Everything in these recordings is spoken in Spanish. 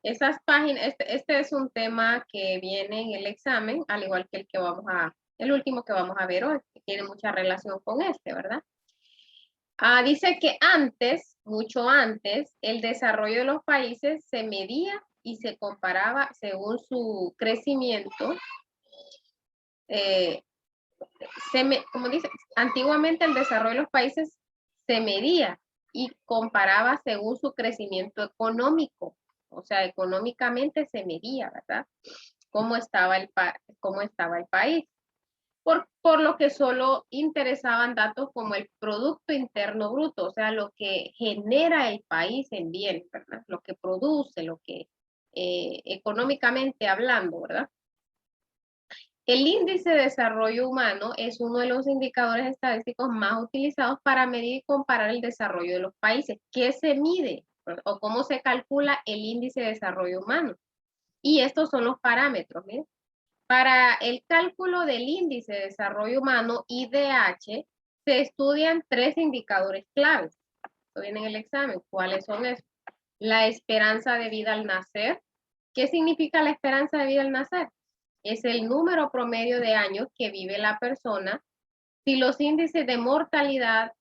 Esas páginas, este es un tema que viene en el examen, al igual que el último que vamos a ver hoy, que tiene mucha relación con este, ¿verdad? Dice que antes, mucho antes, el desarrollo de los países se medía y se comparaba según su crecimiento. Como dice, antiguamente el desarrollo de los países se medía y comparaba según su crecimiento económico. O sea, económicamente se medía, ¿verdad? Cómo estaba el país. Por lo que solo interesaban datos como el Producto Interno Bruto, o sea, lo que genera el país en bien, ¿verdad? Lo que produce, lo que económicamente hablando, ¿verdad? El índice de desarrollo humano es uno de los indicadores estadísticos más utilizados para medir y comparar el desarrollo de los países. ¿Qué se mide? O cómo se calcula el índice de desarrollo humano. Y estos son los parámetros. ¿Miren? Para el cálculo del índice de desarrollo humano, IDH, se estudian 3 indicadores claves. Esto viene en el examen. ¿Cuáles son esos? La esperanza de vida al nacer. ¿Qué significa la esperanza de vida al nacer? Es el número promedio de años que vive la persona si los índices de mortalidad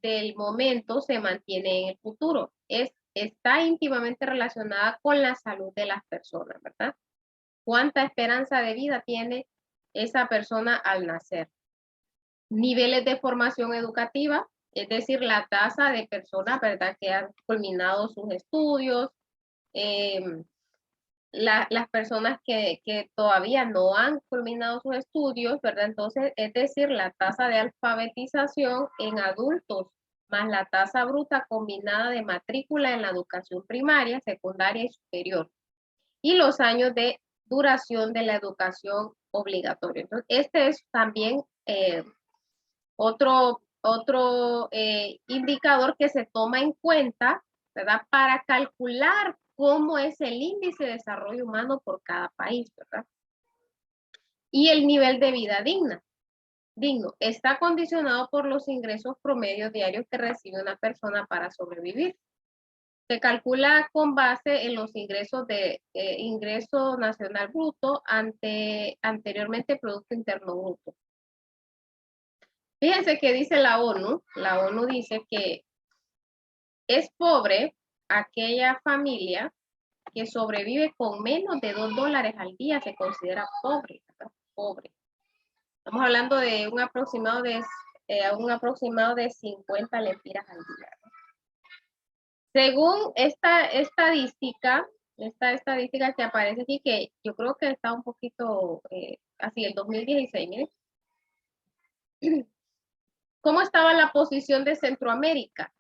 del momento se mantienen en el futuro. Está íntimamente relacionada con la salud de las personas, ¿verdad? ¿Cuánta esperanza de vida tiene esa persona al nacer? Niveles de formación educativa, es decir, la tasa de personas, ¿verdad?, que han culminado sus estudios, las personas que todavía no han culminado sus estudios, ¿verdad? Entonces, es decir, la tasa de alfabetización en adultos más la tasa bruta combinada de matrícula en la educación primaria, secundaria y superior. Y los años de duración de la educación obligatoria. Entonces, este es también otro indicador que se toma en cuenta, ¿verdad? Para calcular cómo es el índice de desarrollo humano por cada país, ¿verdad? Y el nivel de vida digno, está condicionado por los ingresos promedios diarios que recibe una persona para sobrevivir. Se calcula con base en los ingresos de ingreso nacional bruto anteriormente Producto Interno Bruto. Fíjense que dice la ONU dice que es pobre aquella familia que sobrevive con menos de $2 al día, se considera pobre, ¿verdad? Pobre. Estamos hablando de un aproximado de 50 lempiras al día. Según esta estadística que aparece aquí, que yo creo que está un poquito así, el 2016, miren. ¿Cómo estaba la posición de Centroamérica?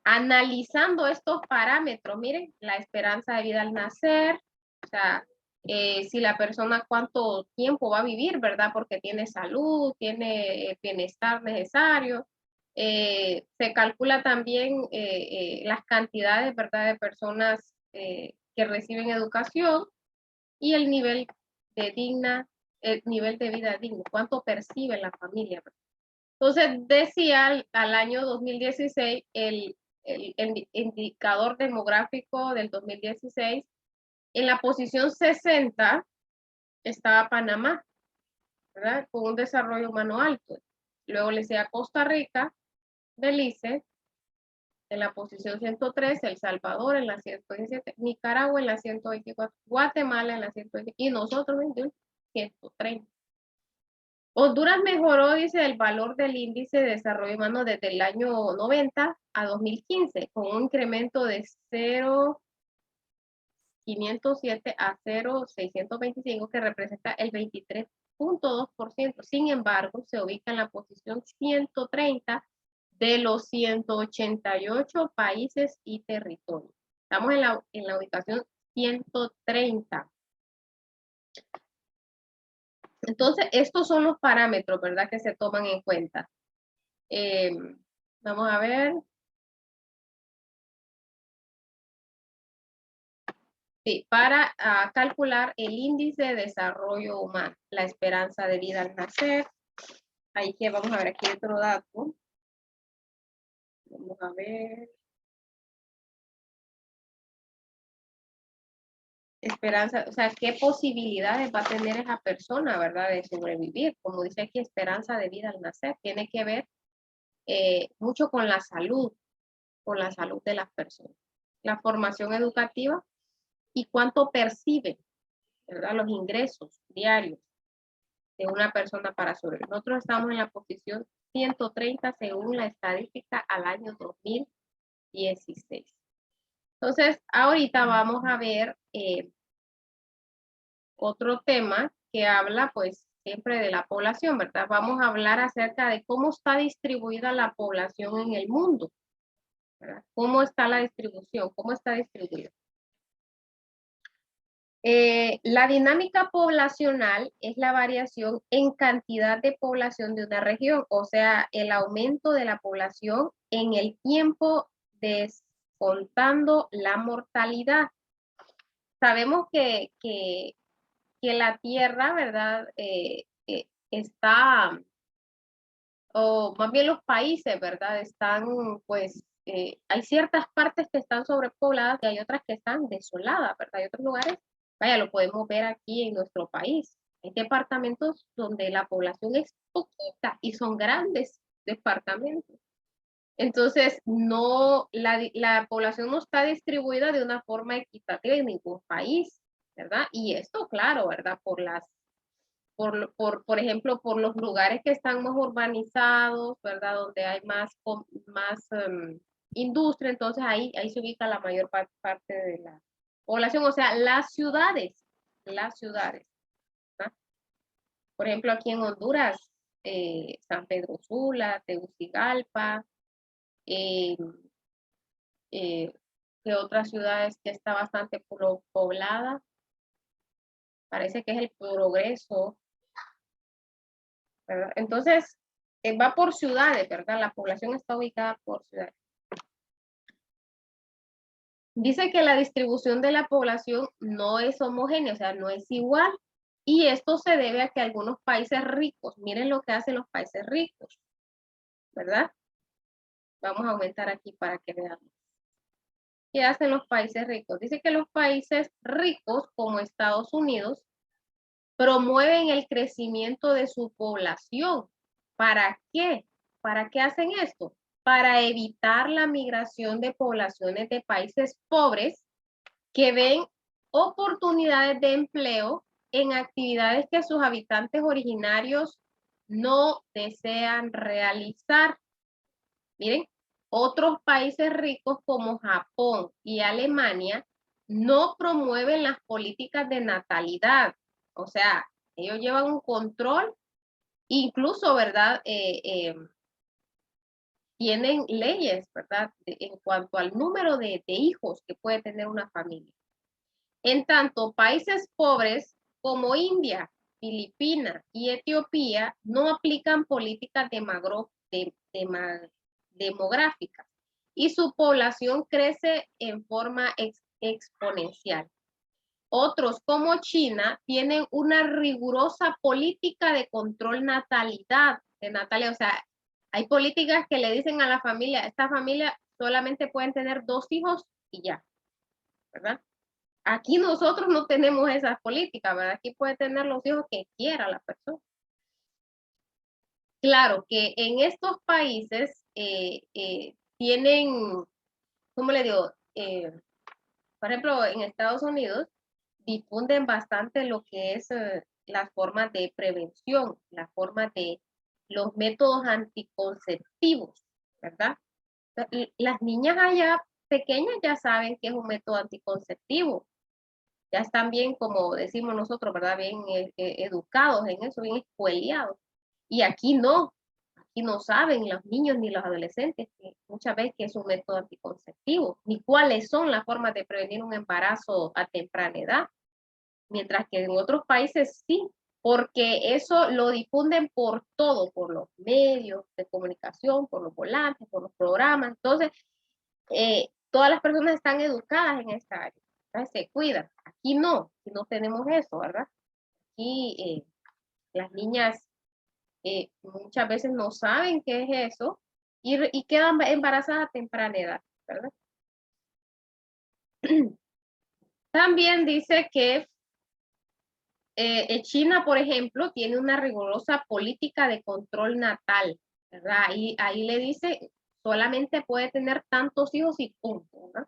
Analizando estos parámetros, miren, la esperanza de vida al nacer, o sea, si la persona cuánto tiempo va a vivir, ¿verdad? Porque tiene salud, tiene bienestar necesario. Se calcula también las cantidades, ¿verdad?, de personas que reciben educación y el nivel el nivel de vida digno, cuánto percibe la familia, ¿verdad? Entonces, decía al año 2016, el indicador demográfico del 2016, en la posición 60 estaba Panamá, ¿verdad? Con un desarrollo humano alto. Luego le decía Costa Rica, Belice, en la posición 103, El Salvador en la 117, Nicaragua en la 124, Guatemala en la 120, y nosotros en 130. Honduras mejoró, dice, el valor del índice de desarrollo humano desde el año 90 a 2015, con un incremento de 0,507 a 0,625, que representa el 23,2%. Sin embargo, se ubica en la posición 130 de los 188 países y territorios. Estamos en la ubicación 130. Entonces, estos son los parámetros, ¿verdad?, que se toman en cuenta. Vamos a ver. Sí, para calcular el índice de desarrollo humano, la esperanza de vida al nacer. Ahí que vamos a ver aquí otro dato. Vamos a ver. esperanza, o sea, qué posibilidades va a tener esa persona, ¿verdad? De sobrevivir. Como dice aquí, esperanza de vida al nacer. Tiene que ver mucho con la salud de las personas. La formación educativa y cuánto percibe, ¿verdad? Los ingresos diarios de una persona para sobrevivir. Nosotros estamos en la posición 130 según la estadística al año 2016. Entonces, ahorita vamos a ver otro tema que habla, pues, siempre de la población, ¿verdad? Vamos a hablar acerca de cómo está distribuida la población en el mundo, ¿verdad? ¿Cómo está la distribución? ¿Cómo está distribuida? La dinámica poblacional es la variación en cantidad de población de una región, o sea, el aumento de la población en el tiempo descontando la mortalidad. Sabemos que la Tierra, ¿verdad? Está, o más bien los países, ¿verdad? Están, pues, hay ciertas partes que están sobrepobladas y hay otras que están desoladas, ¿verdad? Hay otros lugares, vaya, lo podemos ver aquí en nuestro país. Hay departamentos donde la población es poquita y son grandes departamentos. Entonces, no, la población no está distribuida de una forma equitativa en ningún país, ¿verdad? Y esto, claro, ¿verdad? Por ejemplo, por los lugares que están más urbanizados, ¿verdad? Donde hay más industria, entonces ahí se ubica la mayor parte de la población, o sea, las ciudades, ¿verdad? Por ejemplo, aquí en Honduras, San Pedro Sula, Tegucigalpa, eh, que otras ciudades que está bastante poblada, parece que es el Progreso, ¿verdad? Entonces, va por ciudades, ¿verdad? La población está ubicada por ciudades. Dice que la distribución de la población no es homogénea, o sea, no es igual. Y esto se debe a que algunos países ricos, miren lo que hacen los países ricos, ¿verdad? Vamos a aumentar aquí para que veamos. ¿Qué hacen los países ricos? Dice que los países ricos, como Estados Unidos, promueven el crecimiento de su población. ¿Para qué? ¿Para qué hacen esto? Para evitar la migración de poblaciones de países pobres que ven oportunidades de empleo en actividades que sus habitantes originarios no desean realizar. Miren, otros países ricos como Japón y Alemania no promueven las políticas de natalidad. O sea, ellos llevan un control, incluso, ¿verdad? Tienen leyes, ¿verdad? En cuanto al número de hijos que puede tener una familia. En tanto, países pobres como India, Filipinas y Etiopía no aplican políticas demográficas y su población crece en forma exponencial. Otros, como China, tienen una rigurosa política de control de natalidad. O sea, hay políticas que le dicen a la familia, esta familia solamente pueden tener 2 hijos y ya, ¿verdad? Aquí nosotros no tenemos esas políticas, ¿verdad? Aquí puede tener los hijos que quiera la persona. Claro que en estos países tienen, ¿cómo le digo? Por ejemplo, en Estados Unidos difunden bastante lo que es las formas de prevención, las formas de los métodos anticonceptivos, ¿verdad? Las niñas allá pequeñas ya saben que es un método anticonceptivo, ya están bien, como decimos nosotros, ¿verdad? Bien educados en eso, bien escueleados. Y aquí no saben los niños ni los adolescentes que muchas veces que es un método anticonceptivo, ni cuáles son las formas de prevenir un embarazo a temprana edad, mientras que en otros países sí, porque eso lo difunden por todo, por los medios de comunicación, por los volantes, por los programas. Entonces, todas las personas están educadas en esta área, entonces se cuidan. Aquí no tenemos eso, ¿verdad? Aquí las niñas muchas veces no saben qué es eso y quedan embarazadas a temprana edad, ¿verdad? También dice que China, por ejemplo, tiene una rigurosa política de control natal, ¿verdad? Y ahí le dice, solamente puede tener tantos hijos y punto, ¿verdad?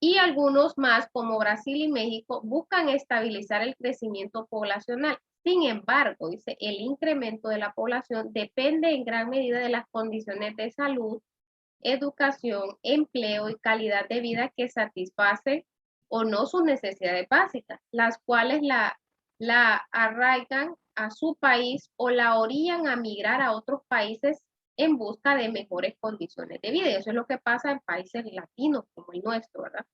Y algunos más, como Brasil y México, buscan estabilizar el crecimiento poblacional. Sin embargo, dice, el incremento de la población depende en gran medida de las condiciones de salud, educación, empleo y calidad de vida que satisfacen o no sus necesidades básicas, las cuales la arraigan a su país o la orillan a migrar a otros países en busca de mejores condiciones de vida. Y eso es lo que pasa en países latinos como el nuestro, ¿verdad?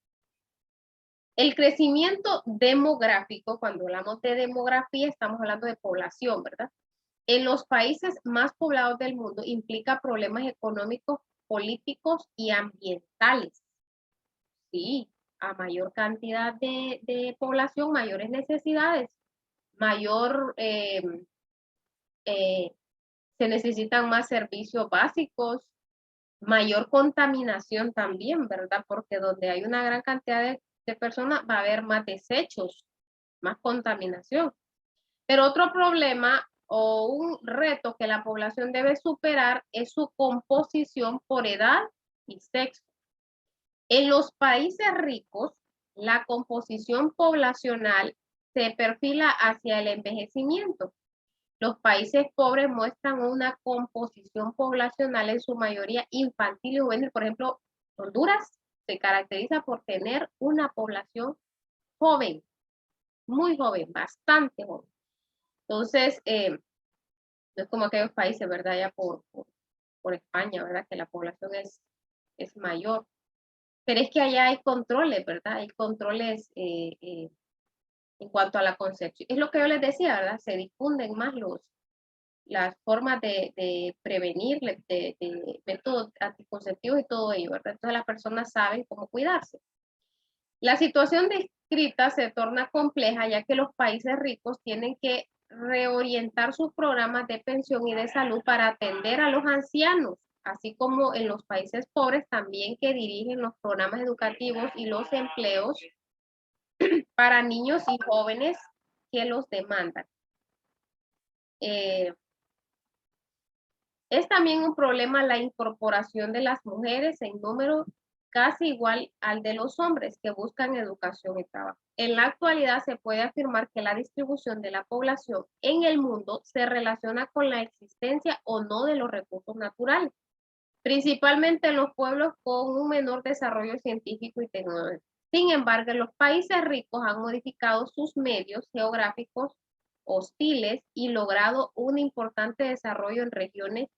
El crecimiento demográfico, cuando hablamos de demografía, estamos hablando de población, ¿verdad? En los países más poblados del mundo implica problemas económicos, políticos y ambientales. Sí, a mayor cantidad de población, mayores necesidades, mayor, se necesitan más servicios básicos, mayor contaminación también, ¿verdad? Porque donde hay una gran cantidad de personas va a haber más desechos, más contaminación. Pero otro problema o un reto que la población debe superar es su composición por edad y sexo. En los países ricos, la composición poblacional se perfila hacia el envejecimiento. Los países pobres muestran una composición poblacional en su mayoría infantil y juvenil. Por ejemplo, Honduras se caracteriza por tener una población joven, muy joven, bastante joven. Entonces, no es como aquellos países, ¿verdad? Ya por España, ¿verdad? Que la población es mayor. Pero es que allá hay controles, ¿verdad? Hay controles en cuanto a la concepción. Es lo que yo les decía, ¿verdad? Se difunden más las formas de prevenir, de métodos anticonceptivos y todo ello, ¿verdad? Entonces las personas saben cómo cuidarse. La situación descrita se torna compleja ya que los países ricos tienen que reorientar sus programas de pensión y de salud para atender a los ancianos, así como en los países pobres también que dirigen los programas educativos y los empleos para niños y jóvenes que los demandan. Es también un problema la incorporación de las mujeres en número casi igual al de los hombres que buscan educación y trabajo. En la actualidad se puede afirmar que la distribución de la población en el mundo se relaciona con la existencia o no de los recursos naturales, principalmente en los pueblos con un menor desarrollo científico y tecnológico. Sin embargo, los países ricos han modificado sus medios geográficos hostiles y logrado un importante desarrollo en regiones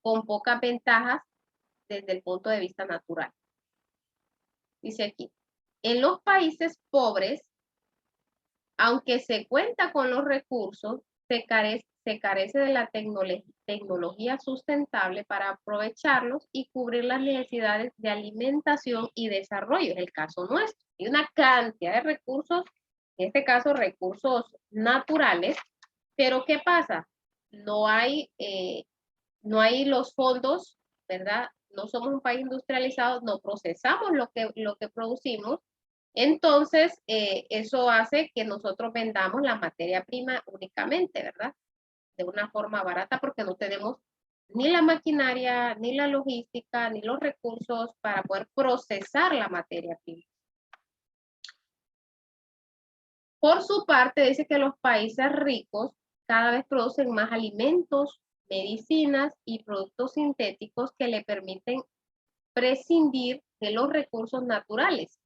con pocas ventajas desde el punto de vista natural. Dice aquí, en los países pobres, aunque se cuenta con los recursos, se carece de la tecnología sustentable para aprovecharlos y cubrir las necesidades de alimentación y desarrollo. Es el caso nuestro. Hay una cantidad de recursos, en este caso recursos naturales, pero ¿qué pasa? No hay los fondos, ¿verdad? No somos un país industrializado, no procesamos lo que producimos, entonces eso hace que nosotros vendamos la materia prima únicamente, ¿verdad? De una forma barata porque no tenemos ni la maquinaria, ni la logística, ni los recursos para poder procesar la materia prima. Por su parte, dice que los países ricos cada vez producen más alimentos, medicinas y productos sintéticos que le permiten prescindir de los recursos naturales,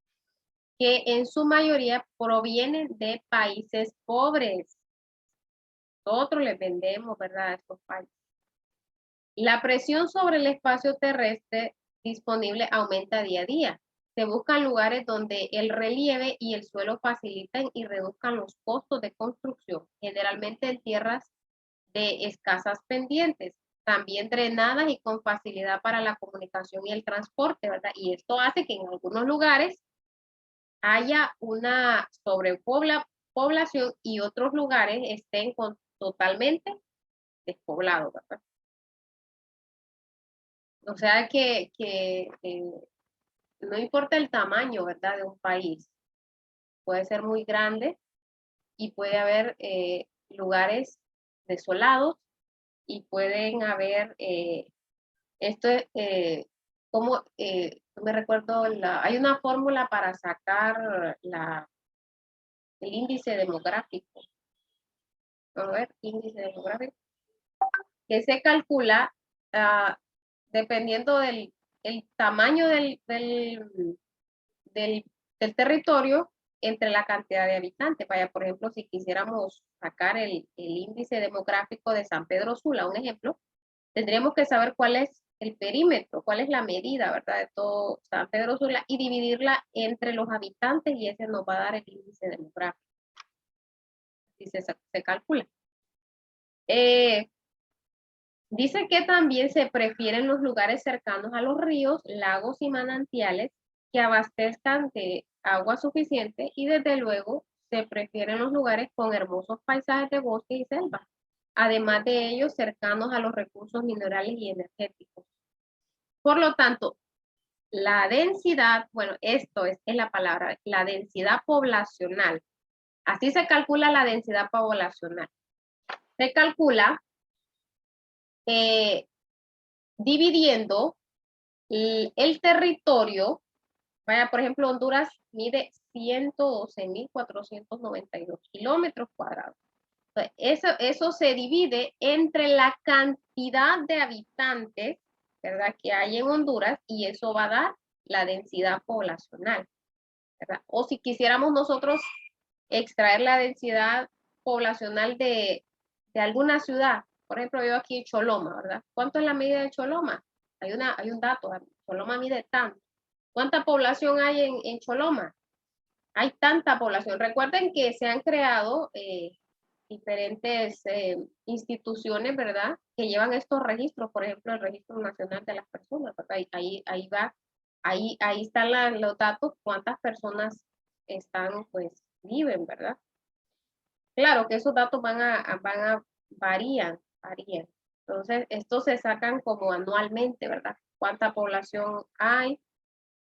que en su mayoría provienen de países pobres. Nosotros les vendemos, ¿verdad?, a estos países. La presión sobre el espacio terrestre disponible aumenta día a día. Se buscan lugares donde el relieve y el suelo faciliten y reduzcan los costos de construcción, generalmente en tierras de escasas pendientes, también drenadas y con facilidad para la comunicación y el transporte, ¿verdad? Y esto hace que en algunos lugares haya una sobrepoblación y otros lugares estén totalmente despoblados, ¿verdad? O sea que no importa el tamaño, ¿verdad?, de un país. puede ser muy grande y puede haber lugares desolados y pueden haber, como, me recuerdo, hay una fórmula para sacar el índice demográfico. Vamos a ver, índice demográfico, que se calcula dependiendo del tamaño del territorio entre la cantidad de habitantes. Vaya, por ejemplo, si quisiéramos sacar el índice demográfico de San Pedro Sula, un ejemplo, tendríamos que saber cuál es el perímetro, cuál es la medida, ¿verdad?, de todo San Pedro Sula y dividirla entre los habitantes y ese nos va a dar el índice demográfico. Así se calcula. Dice que también se prefieren los lugares cercanos a los ríos, lagos y manantiales que abastezcan de agua suficiente y desde luego se prefieren los lugares con hermosos paisajes de bosque y selva, además de ellos cercanos a los recursos minerales y energéticos. Por lo tanto, la densidad, bueno, esto es la palabra, la densidad poblacional. Así se calcula la densidad poblacional. Se calcula dividiendo el territorio. Vaya, por ejemplo, Honduras mide 112.492 kilómetros cuadrados. Entonces, eso se divide entre la cantidad de habitantes, ¿verdad?, que hay en Honduras y eso va a dar la densidad poblacional, ¿verdad? O si quisiéramos nosotros extraer la densidad poblacional de alguna ciudad, por ejemplo, yo aquí en Choloma, ¿verdad? ¿Cuánto es la medida de Choloma? Hay un dato, Choloma mide tanto. ¿Cuánta población hay en Choloma? Hay tanta población. Recuerden que se han creado diferentes instituciones, ¿verdad?, que llevan estos registros, por ejemplo, el Registro Nacional de las Personas, ¿verdad? Ahí están los datos, cuántas personas pues, viven, ¿verdad? Claro que esos datos varían. Entonces, estos se sacan como anualmente, ¿verdad? ¿Cuánta población hay?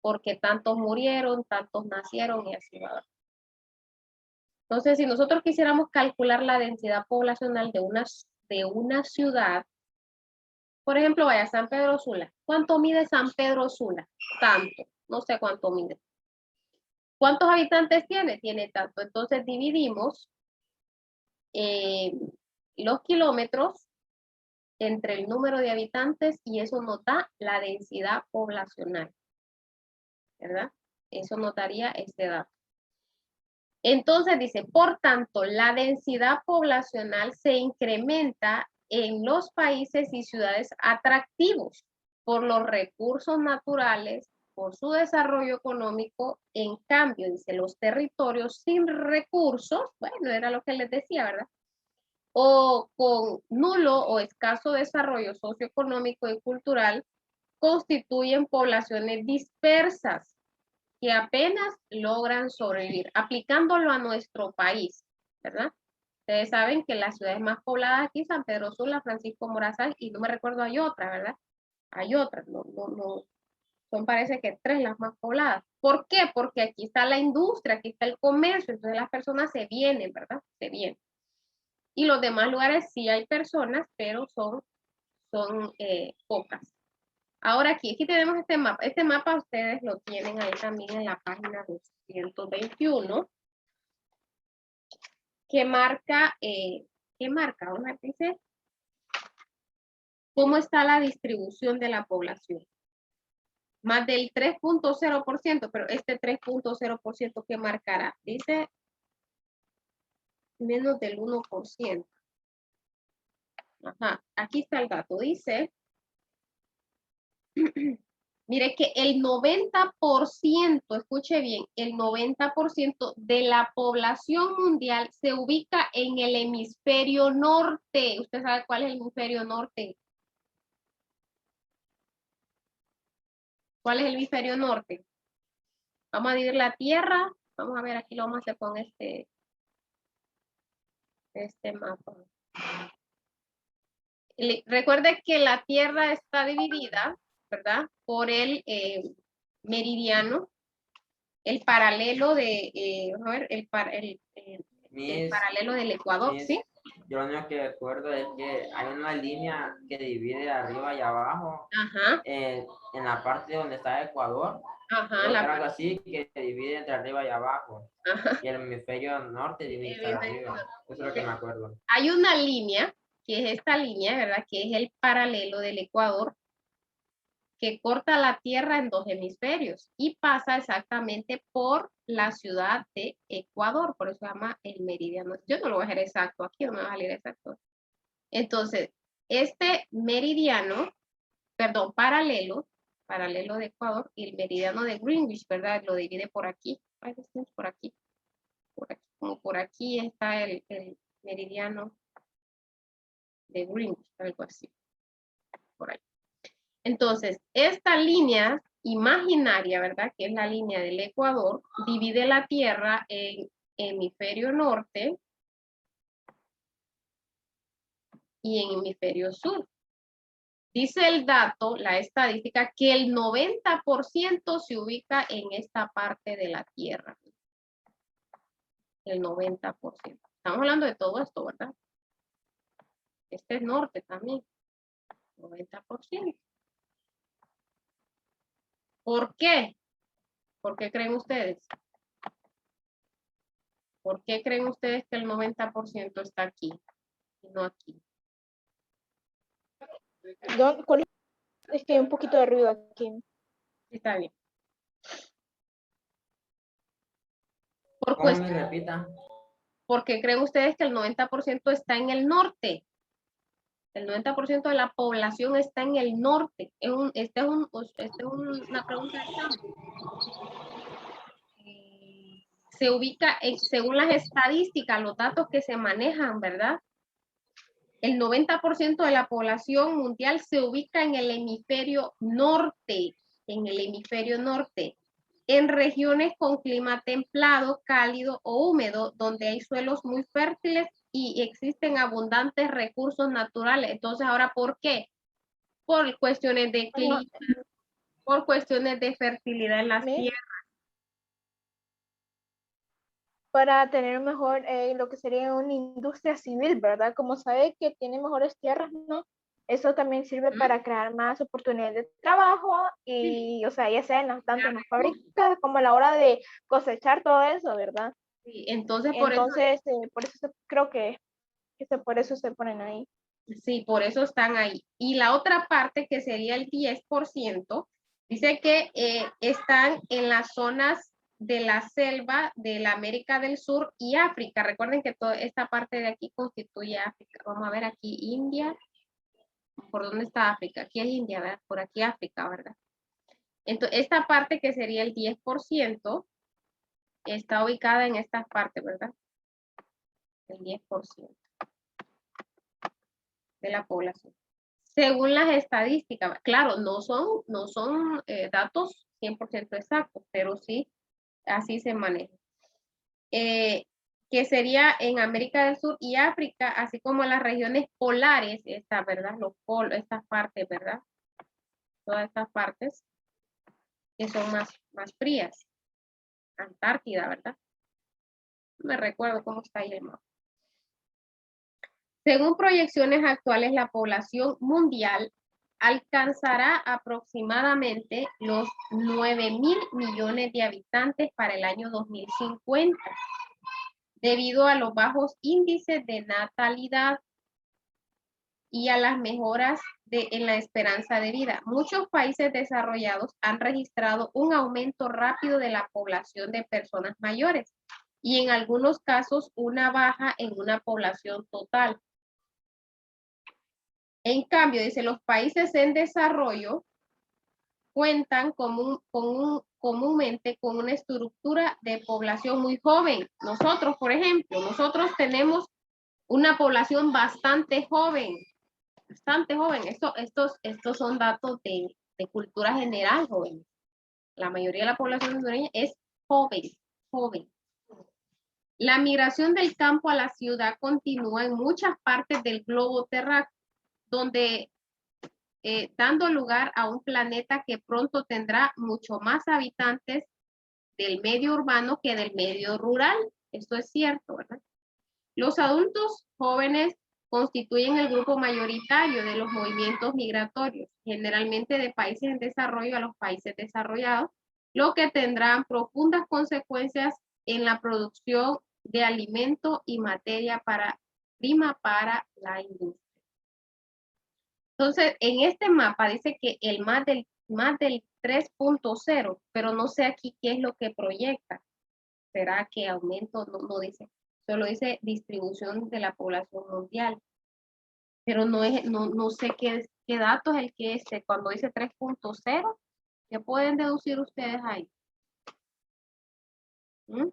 Porque tantos murieron, tantos nacieron y así va. Entonces, si nosotros quisiéramos calcular la densidad poblacional de una ciudad, por ejemplo, vaya San Pedro Sula. ¿Cuánto mide San Pedro Sula? Tanto. No sé cuánto mide. ¿Cuántos habitantes tiene? Tiene tanto. Entonces dividimos los kilómetros entre el número de habitantes y eso nos da la densidad poblacional, ¿verdad? Eso nos daría este dato. Entonces dice, por tanto, la densidad poblacional se incrementa en los países y ciudades atractivos por los recursos naturales, por su desarrollo económico. En cambio, dice, los territorios sin recursos, bueno, era lo que les decía, ¿verdad?, o con nulo o escaso desarrollo socioeconómico y cultural, constituyen poblaciones dispersas que apenas logran sobrevivir, aplicándolo a nuestro país, ¿verdad? Ustedes saben que las ciudades más pobladas aquí, San Pedro Sula, Francisco Morazán, y no me recuerdo, hay otra, ¿verdad? Hay otras, no, son parece que 3 las más pobladas. ¿Por qué? Porque aquí está la industria, aquí está el comercio, entonces las personas se vienen, ¿verdad? Se vienen. Y los demás lugares sí hay personas, pero son pocas. Ahora aquí tenemos este mapa. Este mapa ustedes lo tienen ahí también en la página 221, que marca, vamos a ver, dice, cómo está la distribución de la población. Más del 3.0%, pero este 3.0% que marcará, dice menos del 1%. Ajá, aquí está el dato, dice, mire que el 90%, escuche bien, el 90% de la población mundial se ubica en el hemisferio norte. ¿Usted sabe cuál es el hemisferio norte? ¿Cuál es el hemisferio norte? Vamos a dividir la Tierra. Vamos a ver, aquí lo vamos a hacer con este mapa. Recuerde que la Tierra está dividida, ¿verdad?, por el meridiano el paralelo de, vamos a ver, el paralelo del Ecuador, ¿sí? Yo lo único que recuerdo es que hay una línea que divide arriba y abajo. Ajá. En la parte donde está Ecuador. Ajá. Algo así que divide entre arriba y abajo. Ajá. Y el hemisferio norte tiene que estar arriba. Eso es lo que me acuerdo. Hay una línea, que es esta línea, ¿verdad? Que es el paralelo del Ecuador, que corta la Tierra en dos hemisferios y pasa exactamente por la ciudad de Ecuador, por eso se llama el meridiano. Yo no lo voy a hacer exacto, aquí no me va a salir exacto. Entonces, este meridiano, perdón, paralelo de Ecuador y el meridiano de Greenwich, ¿verdad? Lo divide por aquí, por aquí, como por aquí está el meridiano de Greenwich, algo así, por ahí. Entonces, esta línea imaginaria, ¿verdad? Que es la línea del Ecuador, divide la Tierra en hemisferio norte y en hemisferio sur. Dice el dato, la estadística, que el 90% se ubica en esta parte de la Tierra. El 90%. Estamos hablando de todo esto, ¿verdad? Este es norte también. 90%. ¿Por qué? ¿Por qué creen ustedes? ¿Por qué creen ustedes que el 90% está aquí y no aquí? ¿Cuál es que hay un poquito de ruido aquí? Está bien. ¿Cómo me repita? ¿Por qué creen ustedes que el 90% está en el norte? El 90% de la población está en el norte. Esta es una pregunta de examen. Se ubica, según las estadísticas, los datos que se manejan, ¿verdad? El 90% de la población mundial se ubica en el hemisferio norte, en regiones con clima templado, cálido o húmedo, donde hay suelos muy fértiles y existen abundantes recursos naturales. Entonces, ahora, ¿por qué? Por cuestiones de clima, por cuestiones de fertilidad en las tierras. Para tener mejor lo que sería una industria civil, ¿verdad? Como sabe que tiene mejores tierras, ¿no? Eso también sirve para crear más oportunidades de trabajo y, o sea, ya sea tanto en las fábricas como a la hora de cosechar todo eso, ¿verdad? Sí, entonces por eso creo que por eso se ponen ahí. Sí, por eso están ahí. Y la otra parte, que sería el 10%, dice que están en las zonas de la selva de la América del Sur y África. Recuerden que toda esta parte de aquí constituye África. Vamos a ver aquí India. ¿Por dónde está África? Aquí es India, ¿verdad? Por aquí África, ¿verdad? Entonces, esta parte que sería el 10% está ubicada en estas partes, ¿verdad? El 10% de la población. Según las estadísticas, claro, no son datos 100% exactos, pero sí, así se maneja. Que sería en América del Sur y África, así como las regiones polares, ¿verdad? Estas partes, ¿verdad? Todas estas partes que son más frías. Antártida, ¿verdad? No me recuerdo cómo está ahí el mapa. Según proyecciones actuales, la población mundial alcanzará aproximadamente los 9.000 millones de habitantes para el año 2050, debido a los bajos índices de natalidad y a las mejoras en la esperanza de vida. Muchos países desarrollados han registrado un aumento rápido de la población de personas mayores y en algunos casos una baja en una población total. En cambio, dice, los países en desarrollo cuentan comúnmente con una estructura de población muy joven. Nosotros, por ejemplo, nosotros tenemos una población bastante joven, bastante joven. Estos son datos de cultura general, joven. La mayoría de la población hondureña es joven, joven. La migración del campo a la ciudad continúa en muchas partes del globo terráqueo, donde dando lugar a un planeta que pronto tendrá mucho más habitantes del medio urbano que del medio rural. Esto es cierto, ¿verdad? Los adultos jóvenes constituyen el grupo mayoritario de los movimientos migratorios, generalmente de países en desarrollo a los países desarrollados, lo que tendrán profundas consecuencias en la producción de alimento y materia prima para la industria. Entonces, en este mapa dice que el más del 3.0, pero no sé aquí qué es lo que proyecta. ¿Será que aumento? No dice. Solo dice distribución de la población mundial. Pero no sé qué dato es el que es. Cuando dice 3.0, ¿qué pueden deducir ustedes ahí? ¿Mm?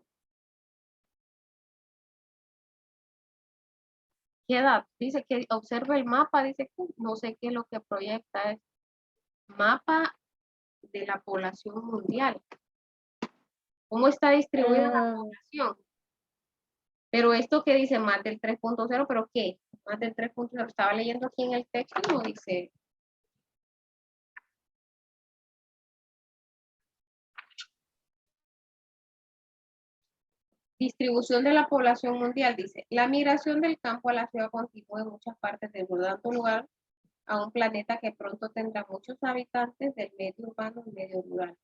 ¿Qué dato? Dice que observa el mapa, dice que no sé qué es lo que proyecta. Es mapa de la población mundial. ¿Cómo está distribuida la población? Pero esto que dice más del 3.0, ¿pero qué? Más del 3.0, estaba leyendo aquí en el texto y no dice. Distribución de la población mundial, dice. La migración del campo a la ciudad continúa en muchas partes del mundo, dando lugar a un planeta que pronto tendrá muchos habitantes del medio urbano y medio rural.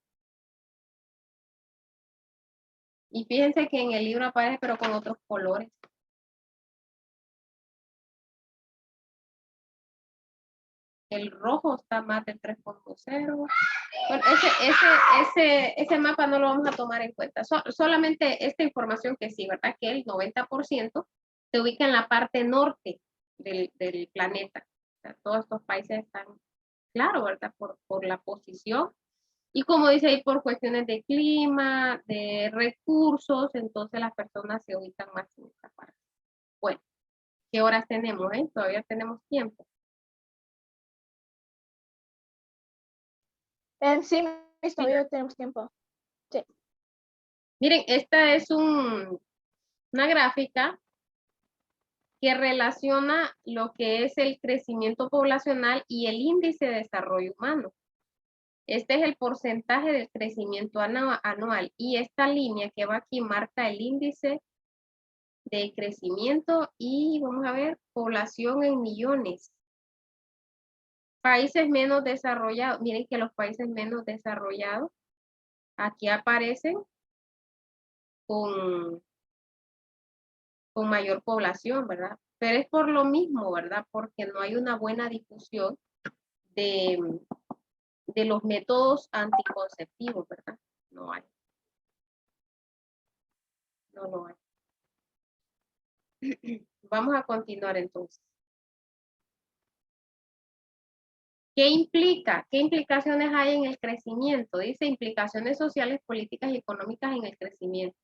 Y fíjense que en el libro aparece, pero con otros colores. El rojo está más del 3.0. Bueno, ese mapa no lo vamos a tomar en cuenta. Solamente esta información que sí, ¿verdad? Que el 90% se ubica en la parte norte del planeta. O sea, todos estos países están, claro, ¿verdad? Por la posición. Y como dice ahí, por cuestiones de clima, de recursos, entonces las personas se ubican más en esta parte. Bueno, ¿qué horas tenemos? Todavía tenemos tiempo. Sí, todavía tenemos tiempo. Sí. Miren, esta es una gráfica que relaciona lo que es el crecimiento poblacional y el índice de desarrollo humano. Este es el porcentaje del crecimiento anual y esta línea que va aquí marca el índice de crecimiento y vamos a ver, población en millones. Países menos desarrollados, miren que los países menos desarrollados aquí aparecen con mayor población, ¿verdad? Pero es por lo mismo, ¿verdad? Porque no hay una buena difusión de los métodos anticonceptivos, ¿verdad? No hay. No lo hay. Vamos a continuar entonces. ¿Qué implica? ¿Qué implicaciones hay en el crecimiento? Dice implicaciones sociales, políticas y económicas en el crecimiento.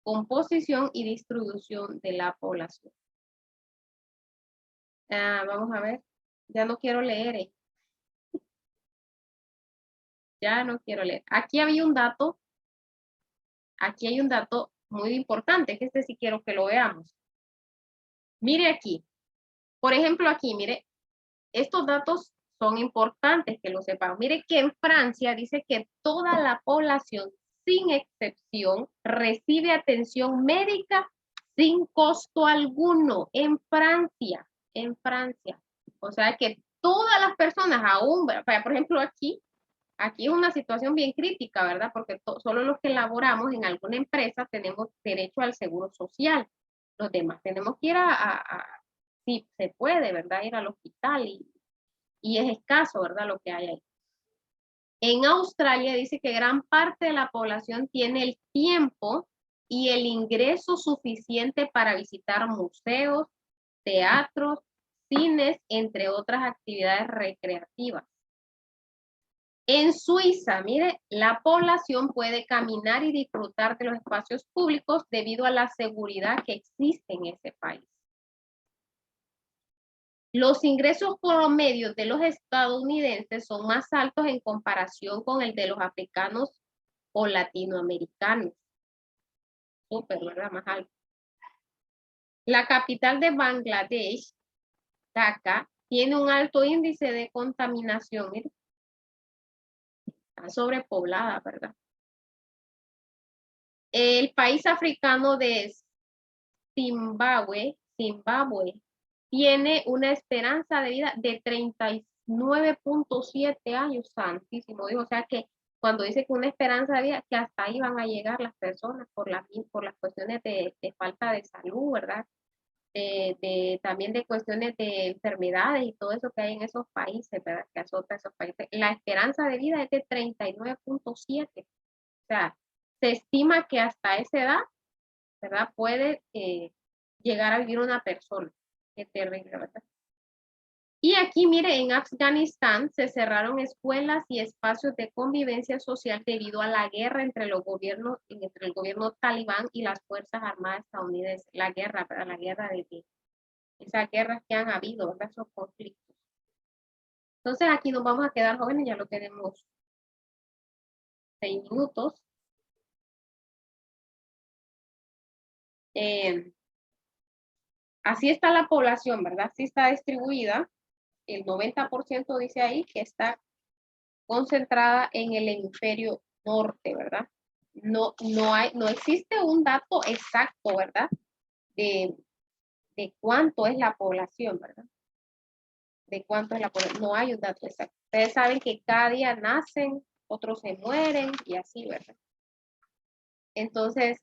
Composición y distribución de la población. Vamos a ver. Ya no quiero leer. Ya no quiero leer. Aquí había un dato. Aquí hay un dato muy importante, que este sí quiero que lo veamos. Mire aquí. Por ejemplo, aquí, mire. Estos datos son importantes que lo sepamos. Mire que en Francia dice que toda la población, sin excepción, recibe atención médica sin costo alguno. En Francia. O sea que todas las personas, aún, por ejemplo, aquí es una situación bien crítica, ¿verdad? Porque solo los que laboramos en alguna empresa tenemos derecho al seguro social. Los demás tenemos que ir si se puede, ¿verdad? Ir al hospital y es escaso, ¿verdad? Lo que hay ahí. En Australia dice que gran parte de la población tiene el tiempo y el ingreso suficiente para visitar museos, teatros, cines, entre otras actividades recreativas. En Suiza, mire, la población puede caminar y disfrutar de los espacios públicos debido a la seguridad que existe en ese país. Los ingresos promedios de los estadounidenses son más altos en comparación con el de los africanos o latinoamericanos. Súper, ¿verdad? Más alto. La capital de Bangladesh, Dhaka, tiene un alto índice de contaminación. Mire. Está sobrepoblada, ¿verdad? El país africano de Zimbabue tiene una esperanza de vida de 39.7 años, santísimo Dios. O sea que cuando dice que una esperanza de vida, que hasta ahí van a llegar las personas por las cuestiones de falta de salud, ¿verdad? También de cuestiones de enfermedades y todo eso que hay en esos países, ¿verdad? Que azota esos países. La esperanza de vida es de 39.7. O sea, se estima que hasta esa edad, ¿verdad? Puede llegar a vivir una persona. Qué terrible, ¿verdad? Y aquí, mire, en Afganistán se cerraron escuelas y espacios de convivencia social debido a la guerra entre el gobierno talibán y las Fuerzas Armadas estadounidenses. La guerra, ¿verdad? La guerra de esas guerras que han habido, ¿verdad? Esos conflictos. Entonces aquí nos vamos a quedar, jóvenes, ya lo tenemos 6 minutos. Así está la población, ¿verdad? Así está distribuida. El 90% dice ahí que está concentrada en el hemisferio norte, ¿verdad? No existe un dato exacto, ¿verdad? De cuánto es la población, ¿verdad? De cuánto es la población. No hay un dato exacto. Ustedes saben que cada día nacen, otros se mueren y así, ¿verdad? Entonces,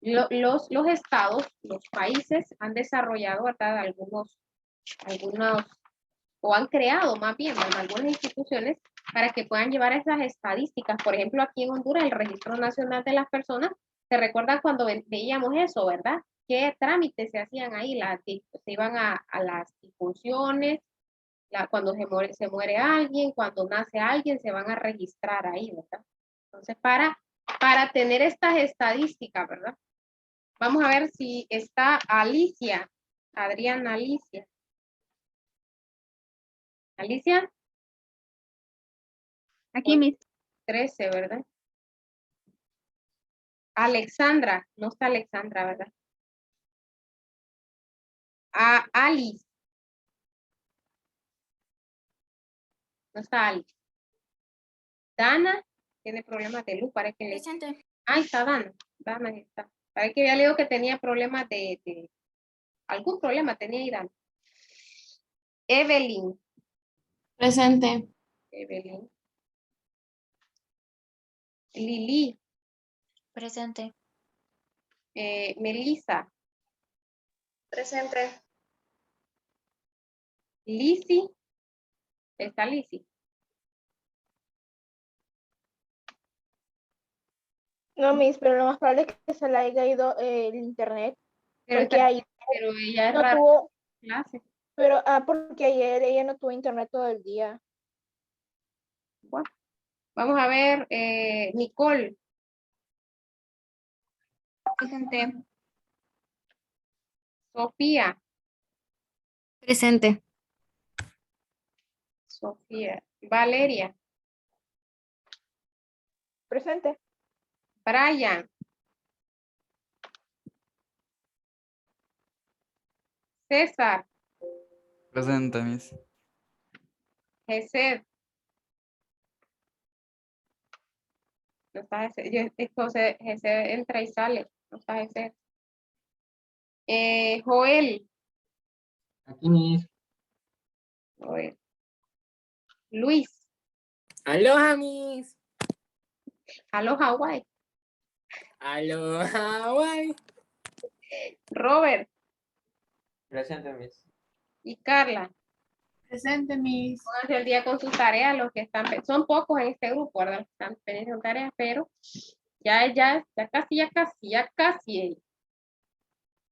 los estados, los países han desarrollado, ¿verdad? Algunos, o han creado más bien, ¿verdad? Algunas instituciones para que puedan llevar esas estadísticas. Por ejemplo, aquí en Honduras, el Registro Nacional de las Personas, ¿se recuerdan cuando veíamos eso, verdad? ¿Qué trámites se hacían ahí? Se iban a las difunciones, cuando se muere alguien, cuando nace alguien, se van a registrar ahí, ¿verdad? Entonces, para tener estas estadísticas, ¿verdad? Vamos a ver si está Alicia, Adriana Alicia. Alicia. Aquí mis 13, ¿verdad? Alexandra, no está Alexandra, ¿verdad? Alice. No está Alice. Dana tiene problemas de luz, parece que le... presente. Ah, está Dana. Dana está. Parece que había leído que tenía problemas de... Algún problema tenía ahí Dana. Evelyn. Presente. Evelyn. Lili. Presente. Melissa. Presente. Lizzy. Está Lizzy. No, pero lo más probable es que se le haya ido el internet. Pero, Porque ahí pero ella es no rara tuvo, clase. pero porque ayer ella no tuvo internet todo el día. Bueno, vamos a ver, Nicole. Presente. Sofía. Presente. Sofía. Valeria. Presente. Brian. César. Presente, Miss. Gesed. No está Gesed. Gesed entra y sale. No está Gesed. Joel. Aquí, Miss. Joel. Luis. Aloha, Miss. Aló, Hawái. Aloha, Hawaii. Robert. Presente, Miss. Y Carla. Presente, Miss. Pónganse el día con sus tareas, los que están, son pocos en este grupo, ¿verdad? Los que están pendientes de tareas, pero ya casi.